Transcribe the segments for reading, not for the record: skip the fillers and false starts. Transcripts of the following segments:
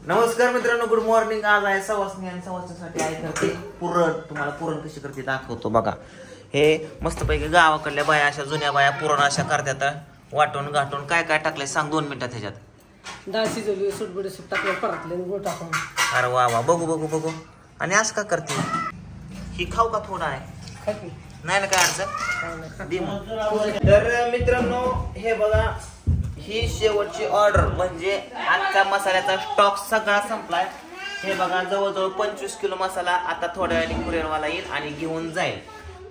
नमस्कार मित्रांनो, good morning. आज आहे सवासणी आणि सवासणीसाठी आहे करते पुरण. तुम्हाला पुरण कशी करते दाखवतो बघा. हे मस्तपैकी गावाकडल्या बाया, अशा जुन्या बाया पुरण अशा करतात. वाटून गाठून काय काय टाकलंय सांग 2 मिनिटात ह्याच्यात. डाळ शिजवली, सुटबडी सुट टाकलं, परतले गोड टाकून. अरे वा वा, बघू बघू बघू. आणि असं का करते ही? खाऊ का थोडा आहे? नाही ना काय अडचण. तर मित्रांनो हे बघा, ही शेवटची ऑर्डर म्हणजे आजचा मसाल्याचा स्टॉक सगळा संपलाय. हे बघा, जवळजवळ 25 किलो मसाला आता थोड्या वेळाने कुरिअरवाला येईल आणि घेऊन जाईल.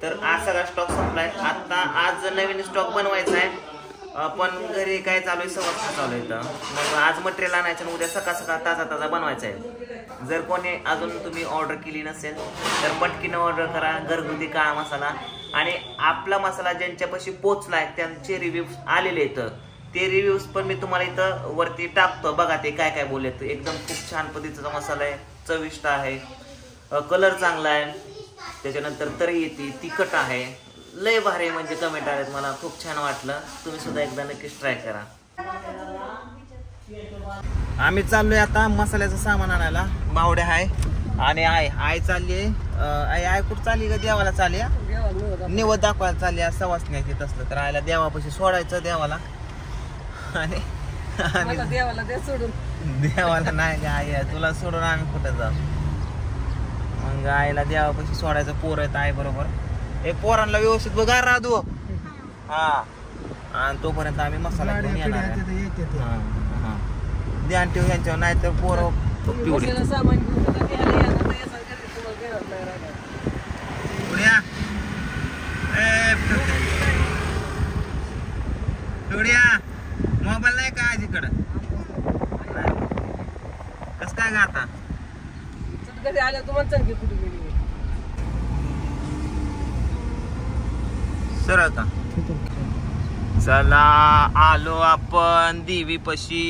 तर आज सगळा स्टॉक संपलाय. आता आज नवीन स्टॉक बनवायचा आहे. पण घरी काय चालू आहे, सवस्त चालू आहे. मग आज मटेरियल आणायचं आणि उद्या सकाळ सकाळ ताजा ताजा बनवायचा आहे. जर कोणी अजून तुम्ही ऑर्डर केली नसेल तर पटकीनं ऑर्डर करा. घरगुती काळा मसाला. आणि आपला मसाला ज्यांच्यापाशी पोचलाय त्यांचे रिव्ह्यूज आलेले आहेत. ते रिव्ह्यूज पण मी तुम्हाला इथं वरती टाकतो. बघा ते काय काय बोलले. एकदम खूप छान पद्धतीचा मसाला आहे, चविष्ट आहे, कलर चांगला आहे, त्याच्यानंतर तरी येते, तिखट आहे, लय भारी. म्हणजे कमेंट आलेत, मला खूप छान वाटलं. तुम्ही सुद्धा एकदा नक्कीच ट्राय करा. आम्ही चाललोय आता मसाल्याचं सामान आणायला. बावड्या आहे आणि आई चालली आहे. आई कुठं चालली का? देवाला चालली. निवद दाखवायला चालली. सवासण्याची तसलं तर आयला देवापाशी सोडायचं देवाला. आणि देवाला दे सोडून. देवाला नाही का आई, तुला सोडून आम्ही कुठं जाऊ. मग आईला देवापाशी सोडायचं. पोर आहेत आई बरोबर. हे पोरांना व्यवस्थित बघा राहतो. हा, आणि तोपर्यंत आम्ही मसाला घेऊन येणार. ध्यान ठेव यांच्यावर, नाही तर पोरं पिवडी. मोबाईल नाही का आजीकडं? कस काय ग आता? आल्या तुम्हाला कुठे गेली सरळ का? चला आलो आपण देवीपाशी.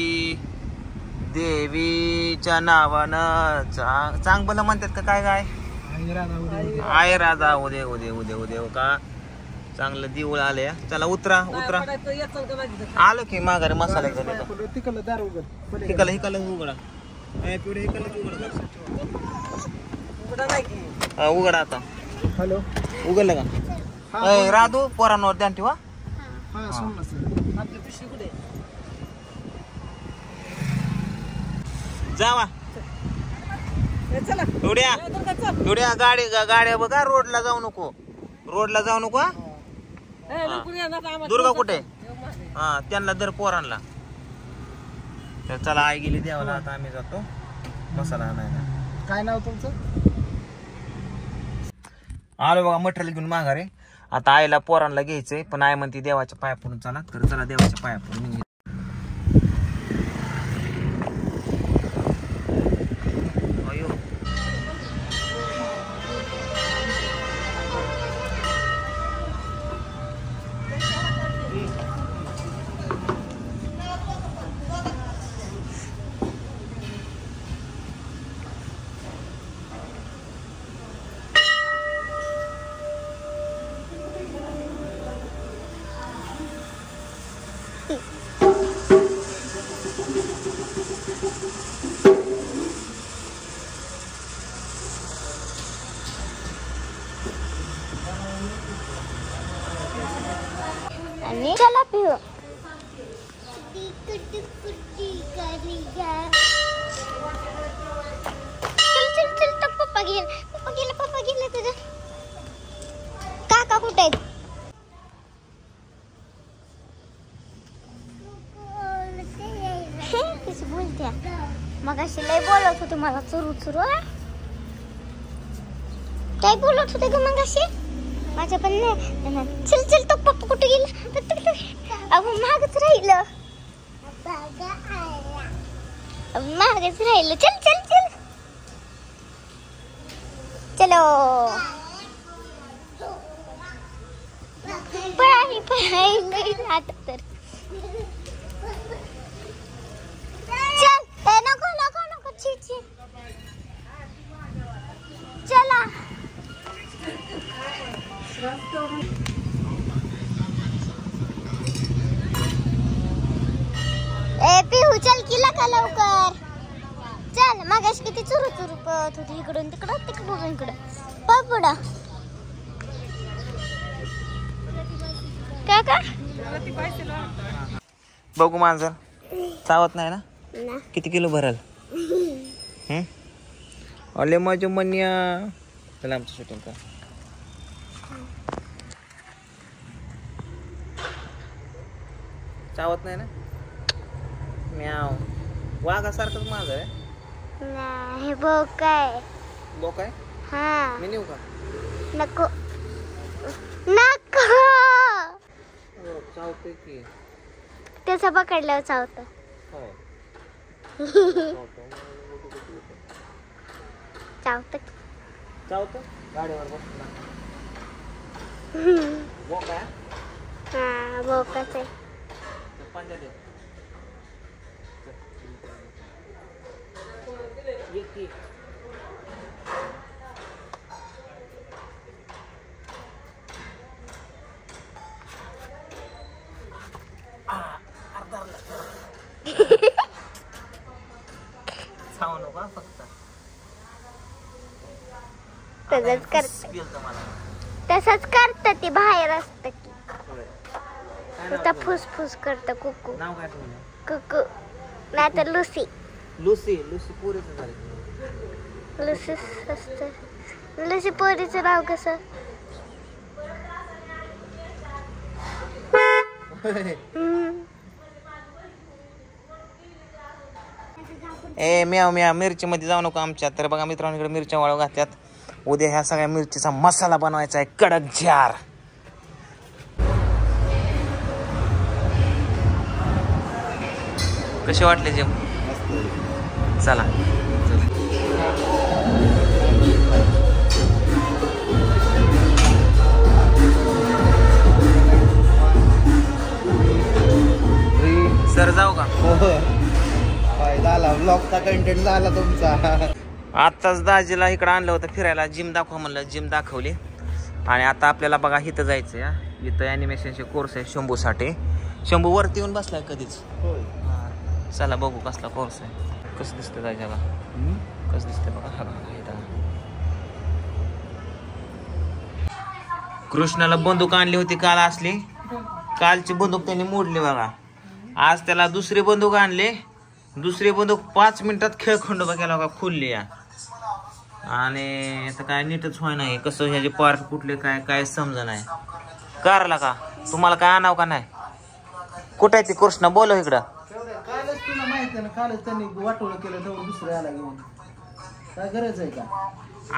देवीच्या नावानं चांगलं म्हणतात का काय काय? आय राजा उद्या उद्या उद्या उद्या का चांगलं दिवळ आले. चला उतरा उतरा. आलो की माघारी मसाला हिकल उघडा. उघडा आता. हॅलो, उघडलं का? राधू पोरांवर ध्यान ठेवा. जावा एवढ्या गाड्या बघा. रोडला जाऊ नको, रोडला जाऊ नको. दुर्गा कुठे? हा, त्यांना दर पोरांना. तर चला आई गेली देवाला. आता आम्ही जातो मसाला आणायला. काय नाव तुमचं? आलो बघा मटेरियल घेऊन माघारे. आता आईला पोरांना घ्यायचंय, पण आई म्हणते देवाच्या पाया पडून चला. तर चला देवाच्या पाया पडून. चला पिऊ. चल तर पप्पा गेले तुझं. काका कुठे आहेत? कशी बोलत्या? मग अशी लय बोलत होते मला चुरू. काय बोलत होते ग मग अशी? माझ्या पण नाही. चल तो पप्पा कुठे गेला? अहो मागच राहिलं. चल चलो. पळाली आता तर. चल नको ची. चला. ए पिहू चल की लवकर. चुरू चुरू पळत होती इकडून तिकडं तिकडून इकडं पापुडा काका बघू मांजर चावत नाही ना ना किती किलो भरल अले माझ्या मनिया चला आमचं शूटिंग कर चावत नाही ना म्याव वाघासारखंच माझं आहे नाही बघ काय बोक आहे हा मी नेऊ का नको नको हो चावतोय की त्याचा पकडल्यावर चावतं हो चावतं चावतो गाडीवर बसला बोक आहे हा बोकाच आहे पंजा दे सांगू नका फक्त तसंच करत गेलतो मला तसंच करत ते बाहेर असत की होय. काय नुसतं नाव तुझं? फुसफुस करत कुकू नाव काय ठेवलं कुकू नाही तर लुसी लुसी लुसी पुरीचं झालं लुसी असत लुसी पोरीचं नाव कसं ए म्याव म्या मिरची मध्ये जाऊ नको आमच्या तर बघा मित्रांनो इकडे मिरच्या वाळू घातल्यात उद्या ह्या सगळ्या मिरचीचा मसाला बनवायचा आहे कडक जार कसे वाटले जेम चला सर जाऊ का झाला ब्लॉगचा कंटेंट झाला तुमचा आत्ताच दाजीला इकडं आणलं होतं फिरायला जिम दाखवा म्हणलं जिम दाखवली आणि आता आपल्याला बघा इथं जायचं या इथं ॲनिमेशनचे कोर्स आहे शंभूसाठी शंभू वरती येऊन बसलाय कधीच चला बघू कसला कोर्स आहे कसं दिसतं दाजीला कसं दिसतंय बघा हा बघा इथं कृष्णाला बंदूक आणली होती काल असली कालची बंदूक त्यांनी मोडली बघा आज त्याला दुसरी बंदूक आणली दुसरी बंदूक 5 मिनिटात खेळ खंडोबा केला बघा खुलली या आणि आता काय नीटच व्हाय नाही कसं ह्याचे पार्ट कुठले काय काय समजा नाही कारला का तुम्हाला काय आणावं का नाही कुठं आहे ती कृष्ण बोलव इकडं कालच तुला माहिती आहे ना कालच त्यांनी वाटोळं केलं तेवढं दुसऱ्या आला घेऊन काय गरज आहे का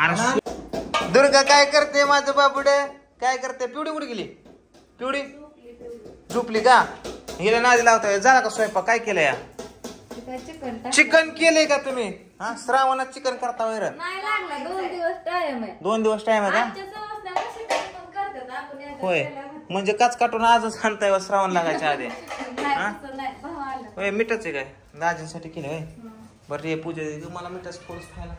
अरे दुर्गा काय करते माझं बाबुड काय करते पिवडी कुठे गेली पिवडी झोपली का हिला नादी लावतोय झाला का स्वयंपाक काय केलं या चिकन केलंय का तुम्ही हा श्रावणात चिकन करता वैर नाही लागला 2 दिवस टाइम आहे 2 दिवस टाइम आहे का आजच्या समजण्याला शिकायला पण करतात आपण याच्यात होय केलं होतं. म्हणजे काच काटून आजच आणताय श्रावण लागायच्या आधी नाही तसं नाही भाव आला होय मीठच आहे काय दाजींसाठी केलं होय बरं हे पूजा दे मला मीठच थोडंच खायला